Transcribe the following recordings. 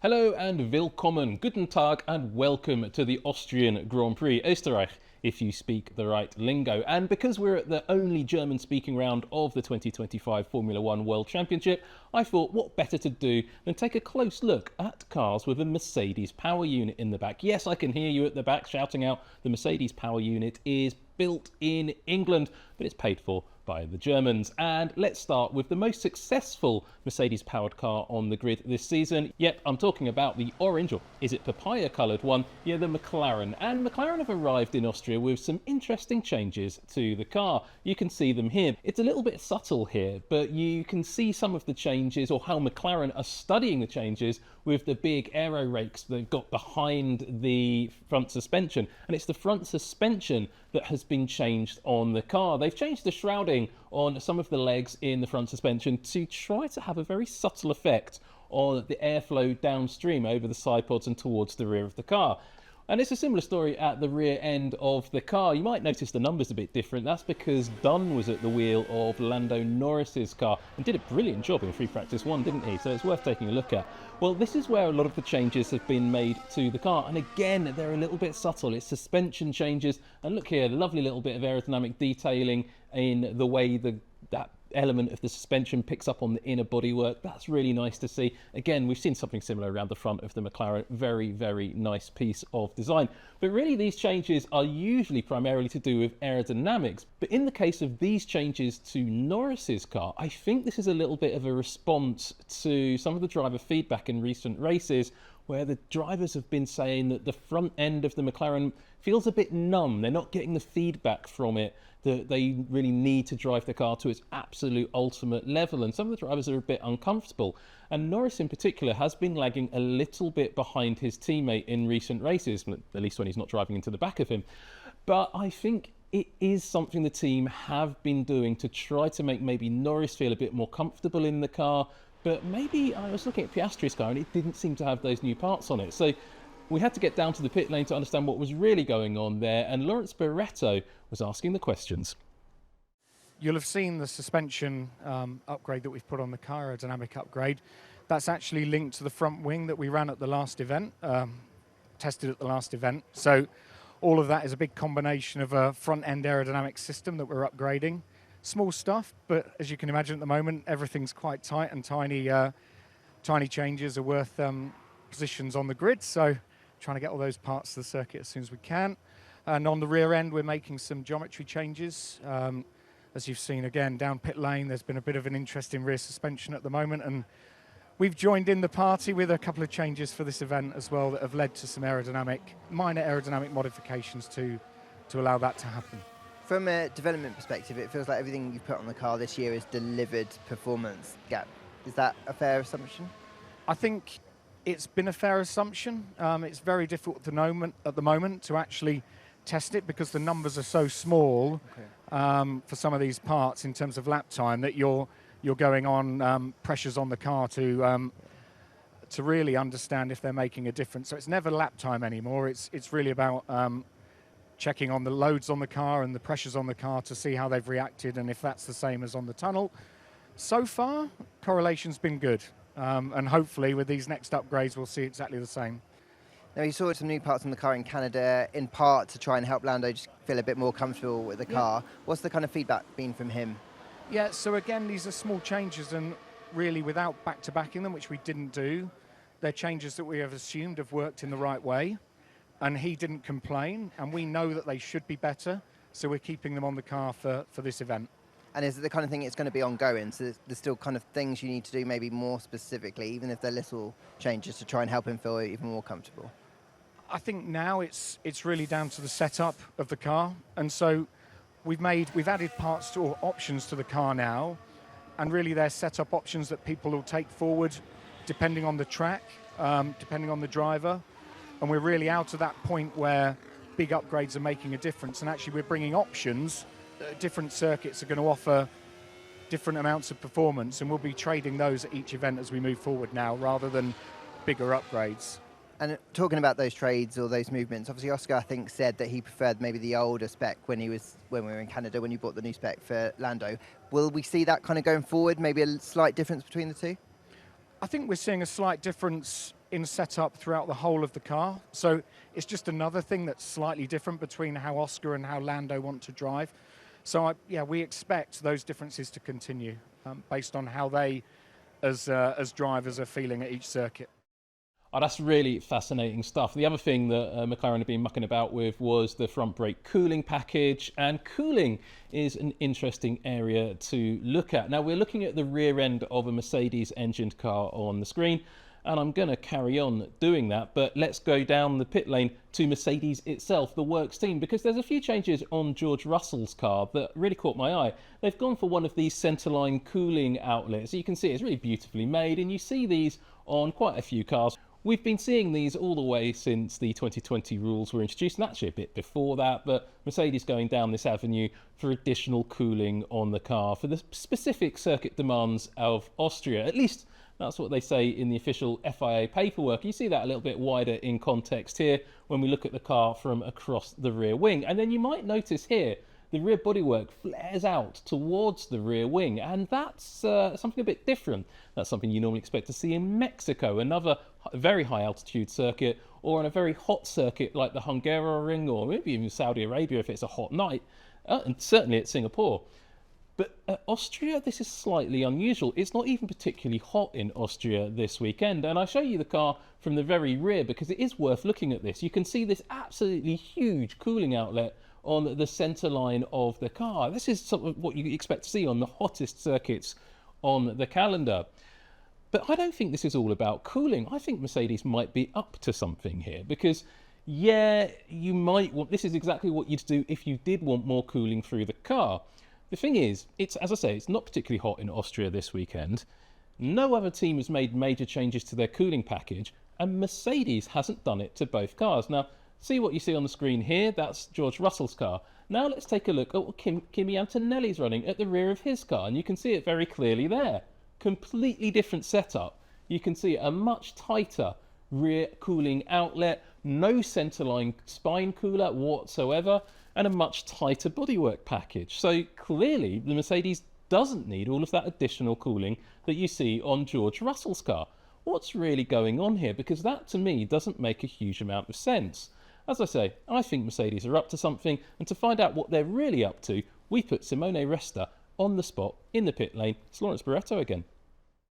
Hello and willkommen, guten Tag and welcome to the Austrian Grand Prix, Österreich, if you speak the right lingo. And because we're at the only German-speaking round of the 2025 Formula One World Championship, I thought what better to do than take a close look at cars with a Mercedes power unit in the back. Yes, I can hear you at the back shouting out the Mercedes power unit is built in England, but it's paid for by the Germans. And let's start with the most successful Mercedes-powered car on the grid this season. Yep, I'm talking about the orange, or is it papaya-coloured one? Yeah, the McLaren. And McLaren have arrived in Austria with some interesting changes to the car. You can see them here. It's a little bit subtle here, but you can see some of the changes, or how McLaren are studying the changes with the big aero rakes they've got behind the front suspension. And it's the front suspension that has been changed on the car. They've changed the shrouding on some of the legs in the front suspension to try to have a very subtle effect on the airflow downstream over the side pods and towards the rear of the car. And it's a similar story at the rear end of the car. You might notice the numbers a bit different. That's because Dunn was at the wheel of Lando Norris's car and did a brilliant job in free practice one, didn't he? So it's worth taking a look at. Well, this is where a lot of the changes have been made to the car. And again, they're a little bit subtle. It's suspension changes. And look here, a lovely little bit of aerodynamic detailing in the way that element of the suspension picks up on the inner bodywork. That's really nice to see. Again, we've seen something similar around the front of the McLaren. Very, very nice piece of design. But really, these changes are usually primarily to do with aerodynamics. But in the case of these changes to Norris's car, I think this is a little bit of a response to some of the driver feedback in recent races, where the drivers have been saying that the front end of the McLaren feels a bit numb. They're not getting the feedback from it that they really need to drive the car to its absolute ultimate level. And some of the drivers are a bit uncomfortable. And Norris in particular has been lagging a little bit behind his teammate in recent races, at least when he's not driving into the back of him. But I think it is something the team have been doing to try to make maybe Norris feel a bit more comfortable in the car. But maybe I was looking at Piastri's car and it didn't seem to have those new parts on it. So we had to get down to the pit lane to understand what was really going on there. And Lawrence Barretto was asking the questions. You'll have seen the suspension upgrade that we've put on the car, aerodynamic upgrade. That's actually linked to the front wing that we ran at the last event, tested at the last event. So all of that is a big combination of a front-end aerodynamic system that we're upgrading. Small stuff, but as you can imagine at the moment, everything's quite tight and tiny changes are worth positions on the grid. So trying to get all those parts to the circuit as soon as we can. And on the rear end, we're making some geometry changes. As you've seen, again, down pit lane, there's been a bit of an interesting rear suspension at the moment. And we've joined in the party with a couple of changes for this event as well that have led to some minor aerodynamic modifications to allow that to happen. From a development perspective, it feels like everything you've put on the car this year is delivered performance gap. Is that a fair assumption? I think it's been a fair assumption. It's very difficult at the moment to actually test it because the numbers are so small for some of these parts in terms of lap time that you're going on pressures on the car to really understand if they're making a difference. So it's never lap time anymore. It's really about checking on the loads on the car and the pressures on the car to see how they've reacted and if that's the same as on the tunnel. So far, correlation's been good. And hopefully with these next upgrades, we'll see exactly the same. Now, you saw some new parts on the car in Canada, in part to try and help Lando just feel a bit more comfortable with the car. What's the kind of feedback been from him? Yeah, so again, these are small changes and really without back-to-backing them, which we didn't do, they're changes that we have assumed have worked in the right way. And he didn't complain, and we know that they should be better, so we're keeping them on the car for this event. And is it the kind of thing it's going to be ongoing? So there's still kind of things you need to do maybe more specifically, even if they're little changes to try and help him feel even more comfortable? I think now it's really down to the setup of the car. And so we've added parts or options to the car now, and really they're setup options that people will take forward depending on the track, depending on the driver. And we're really out of that point where big upgrades are making a difference. And actually we're bringing options. Different circuits are going to offer different amounts of performance, and we'll be trading those at each event as we move forward now, rather than bigger upgrades. And talking about those trades or those movements, obviously Oscar, I think, said that he preferred maybe the older spec when we were in Canada, when you bought the new spec for Lando. Will we see that kind of going forward, maybe a slight difference between the two? I think we're seeing a slight difference in setup throughout the whole of the car. So it's just another thing that's slightly different between how Oscar and how Lando want to drive. So we expect those differences to continue based on how they, as drivers, are feeling at each circuit. Oh, that's really fascinating stuff. The other thing that McLaren have been mucking about with was the front brake cooling package, and cooling is an interesting area to look at. Now, we're looking at the rear end of a Mercedes engined car on the screen, and I'm going to carry on doing that, but let's go down the pit lane to Mercedes itself, the works team, because there's a few changes on George Russell's car that really caught my eye. They've gone for one of these centerline cooling outlets. You can see it's really beautifully made, and you see these on quite a few cars. We've been seeing these all the way since the 2020 rules were introduced, and actually a bit before that, but Mercedes going down this avenue for additional cooling on the car for the specific circuit demands of Austria. At least that's what they say in the official FIA paperwork. You see that a little bit wider in context here when we look at the car from across the rear wing. And then you might notice here the rear bodywork flares out towards the rear wing, and that's something a bit different. That's something you normally expect to see in Mexico, another very high altitude circuit, or on a very hot circuit like the Hungaroring, or maybe even Saudi Arabia if it's a hot night, and certainly at Singapore. But at Austria, this is slightly unusual. It's not even particularly hot in Austria this weekend. And I show you the car from the very rear because it is worth looking at this. You can see this absolutely huge cooling outlet on the centre line of the car. This is sort of what you expect to see on the hottest circuits on the calendar. But I don't think this is all about cooling. I think Mercedes might be up to something here because, yeah, you might want, this is exactly what you'd do if you did want more cooling through the car. The thing is, as I say, it's not particularly hot in Austria this weekend. No other team has made major changes to their cooling package, and Mercedes hasn't done it to both cars. Now, see what you see on the screen here? That's George Russell's car. Now let's take a look at what Kimi Antonelli's running at the rear of his car, and you can see it very clearly there. Completely different setup. You can see a much tighter rear cooling outlet, no centerline spine cooler whatsoever, and a much tighter bodywork package. So clearly the Mercedes doesn't need all of that additional cooling that you see on George Russell's car. What's really going on here? Because that to me doesn't make a huge amount of sense. As I say, I think Mercedes are up to something, and to find out what they're really up to, we put Simone Resta on the spot in the pit lane. It's Lawrence Barretto again.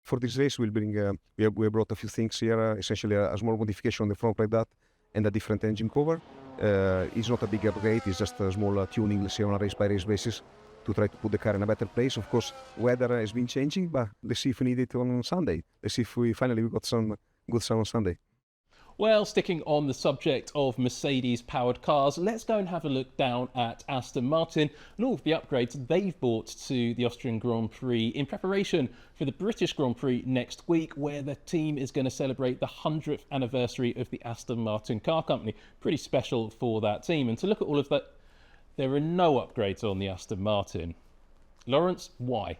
For this race, we'll bring we brought a few things here, essentially a small modification on the front like that, and a different engine cover. It's not a big upgrade, it's just a small tuning, let's say, on a race-by-race basis to try to put the car in a better place. Of course, weather has been changing, but let's see if we need it on Sunday. Let's see if we finally got some good sun on Sunday. Well, sticking on the subject of Mercedes-powered cars, let's go and have a look down at Aston Martin and all of the upgrades they've brought to the Austrian Grand Prix in preparation for the British Grand Prix next week, where the team is going to celebrate the 100th anniversary of the Aston Martin car company. Pretty special for that team. And to look at all of that, there are no upgrades on the Aston Martin. Lawrence, why?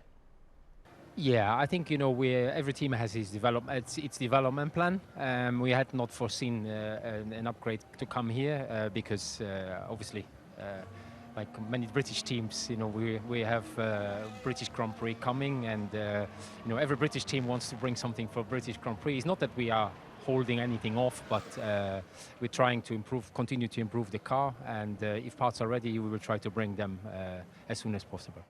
Yeah, I think every team has its development plan. We had not foreseen an upgrade to come here because obviously, like many British teams, we have British Grand Prix coming, and every British team wants to bring something for British Grand Prix. It's not that we are holding anything off, but we're trying to continue to improve the car, and if parts are ready, we will try to bring them as soon as possible.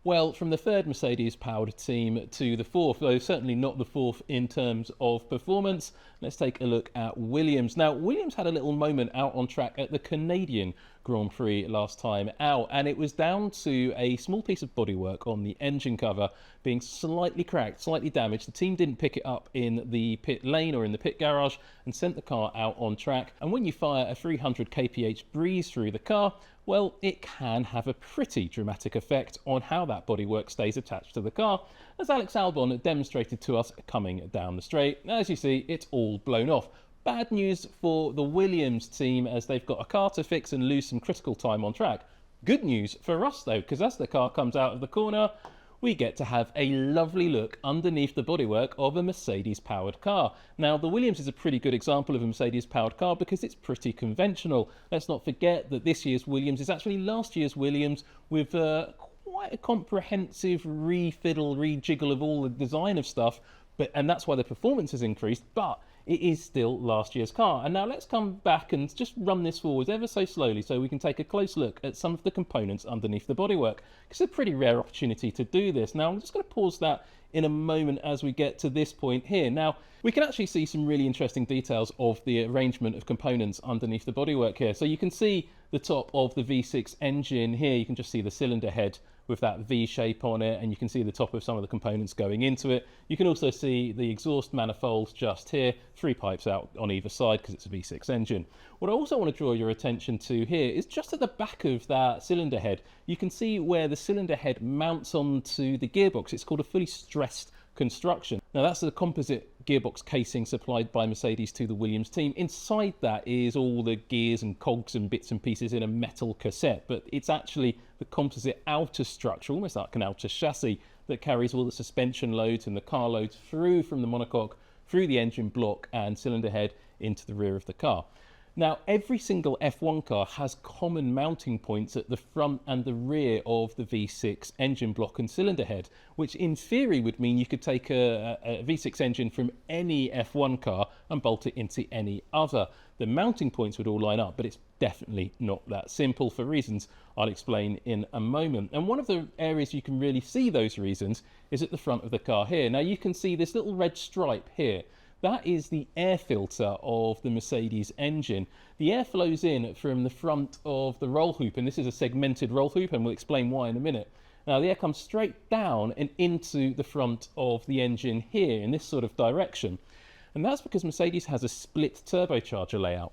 Well, from the third Mercedes-powered team to the fourth, though certainly not the fourth in terms of performance, let's take a look at Williams. Now, Williams had a little moment out on track at the Canadian Grand Prix last time out, and it was down to a small piece of bodywork on the engine cover being slightly cracked, slightly damaged. The team didn't pick it up in the pit lane or in the pit garage and sent the car out on track. And when you fire a 300 kph breeze through the car, well, it can have a pretty dramatic effect on how that bodywork stays attached to the car, as Alex Albon demonstrated to us coming down the straight. As you see, it's all blown off. Bad news for the Williams team, as they've got a car to fix and lose some critical time on track. Good news for us though, because as the car comes out of the corner, we get to have a lovely look underneath the bodywork of a Mercedes-powered car. Now, the Williams is a pretty good example of a Mercedes-powered car because it's pretty conventional. Let's not forget that this year's Williams is actually last year's Williams with quite a comprehensive refiddle, rejiggle of all the design of stuff and that's why the performance has increased, but it is still last year's car. And now let's come back and just run this forwards ever so slowly so we can take a close look at some of the components underneath the bodywork. It's a pretty rare opportunity to do this. Now I'm just going to pause that in a moment as we get to this point here. Now we can actually see some really interesting details of the arrangement of components underneath the bodywork here. So you can see the top of the V6 engine here. You can just see the cylinder head with that V shape on it, and you can see the top of some of the components going into it. You can also see the exhaust manifolds just here, 3 pipes out on either side because it's a V6 engine. What I also want to draw your attention to here is just at the back of that cylinder head, you can see where the cylinder head mounts onto the gearbox. It's called a fully stressed construction. Now that's the composite gearbox casing supplied by Mercedes to the Williams team. Inside that is all the gears and cogs and bits and pieces in a metal cassette, but it's actually the composite outer structure, almost like an outer chassis, that carries all the suspension loads and the car loads through from the monocoque, through the engine block and cylinder head into the rear of the car. Now, every single F1 car has common mounting points at the front and the rear of the V6 engine block and cylinder head, which in theory would mean you could take a V6 engine from any F1 car and bolt it into any other. The mounting points would all line up, but it's definitely not that simple for reasons I'll explain in a moment. And one of the areas you can really see those reasons is at the front of the car here. Now you can see this little red stripe here. That is the air filter of the Mercedes engine. The air flows in from the front of the roll hoop, and this is a segmented roll hoop, and we'll explain why in a minute. Now the air comes straight down and into the front of the engine here in this sort of direction. And that's because Mercedes has a split turbocharger layout.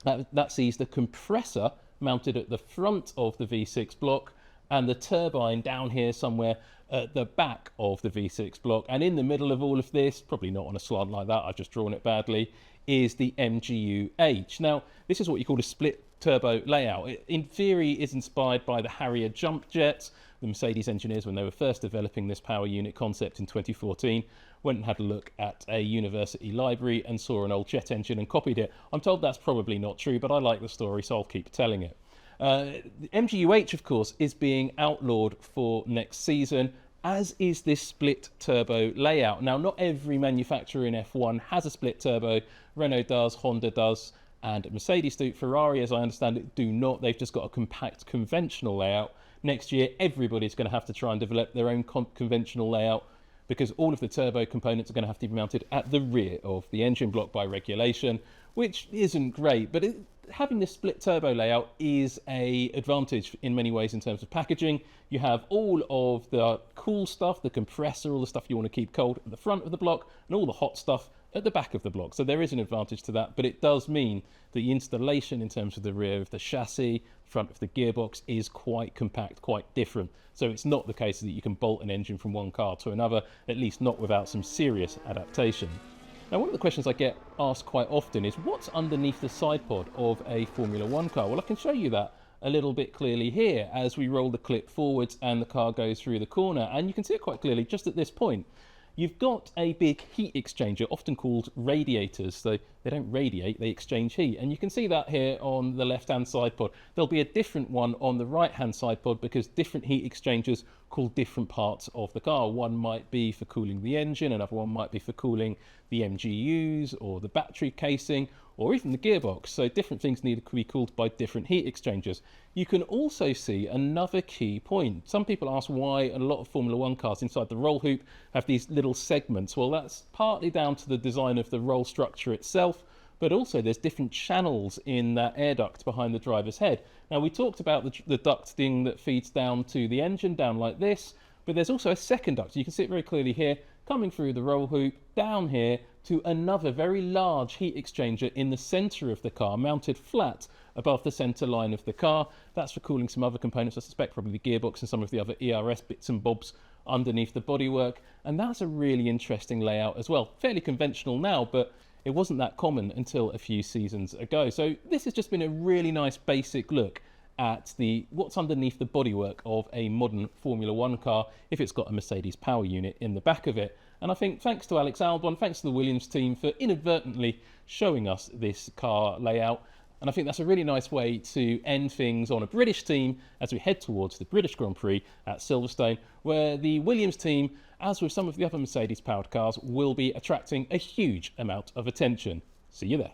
That sees the compressor mounted at the front of the V6 block and the turbine down here somewhere at the back of the V6 block. And in the middle of all of this, probably not on a slant like that, I've just drawn it badly, is the MGU-H. Now, this is what you call a split turbo layout. It, in theory, is inspired by the Harrier jump jets. The Mercedes engineers, when they were first developing this power unit concept in 2014, went and had a look at a university library and saw an old jet engine and copied it. I'm told that's probably not true, but I like the story, so I'll keep telling it. The MGU-H, of course, is being outlawed for next season, as is this split turbo layout. Now, not every manufacturer in F1 has a split turbo. Renault does, Honda does, and Mercedes do. Ferrari, as I understand it, do not. They've just got a compact conventional layout. Next year, everybody's going to have to try and develop their own conventional layout, because all of the turbo components are going to have to be mounted at the rear of the engine block by regulation, which isn't great, but having this split turbo layout is an advantage in many ways in terms of packaging. You have all of the cool stuff, the compressor, all the stuff you want to keep cold at the front of the block, and all the hot stuff at the back of the block. So there is an advantage to that, but it does mean that the installation in terms of the rear of the chassis, front of the gearbox, is quite compact, quite different. So it's not the case that you can bolt an engine from one car to another, at least not without some serious adaptation. Now, one of the questions I get asked quite often is, what's underneath the side pod of a Formula One car? Well, I can show you that a little bit clearly here as we roll the clip forwards and the car goes through the corner. And you can see it quite clearly just at this point. You've got a big heat exchanger, often called radiators. So they don't radiate, they exchange heat. And you can see that here on the left-hand side pod. There'll be a different one on the right-hand side pod because different heat exchangers cool different parts of the car. One might be for cooling the engine, another one might be for cooling the MGUs or the battery casing or even the gearbox. So different things need to be cooled by different heat exchangers. You can also see another key point. Some people ask why a lot of Formula One cars inside the roll hoop have these little segments. Well, that's partly down to the design of the roll structure itself, but also there's different channels in that air duct behind the driver's head. Now, we talked about the duct thing that feeds down to the engine, down like this, but there's also a second duct. You can see it very clearly here, coming through the roll hoop, down here to another very large heat exchanger in the centre of the car, mounted flat above the centre line of the car. That's for cooling some other components, I suspect probably the gearbox and some of the other ERS bits and bobs underneath the bodywork. And that's a really interesting layout as well. Fairly conventional now, but it wasn't that common until a few seasons ago. So this has just been a really nice basic look at what's underneath the bodywork of a modern Formula One car if it's got a Mercedes power unit in the back of it. And I think thanks to Alex Albon, thanks to the Williams team for inadvertently showing us this car layout And I think that's a really nice way to end things on a British team as we head towards the British Grand Prix at Silverstone, where the Williams team, as with some of the other Mercedes-powered cars, will be attracting a huge amount of attention. See you there.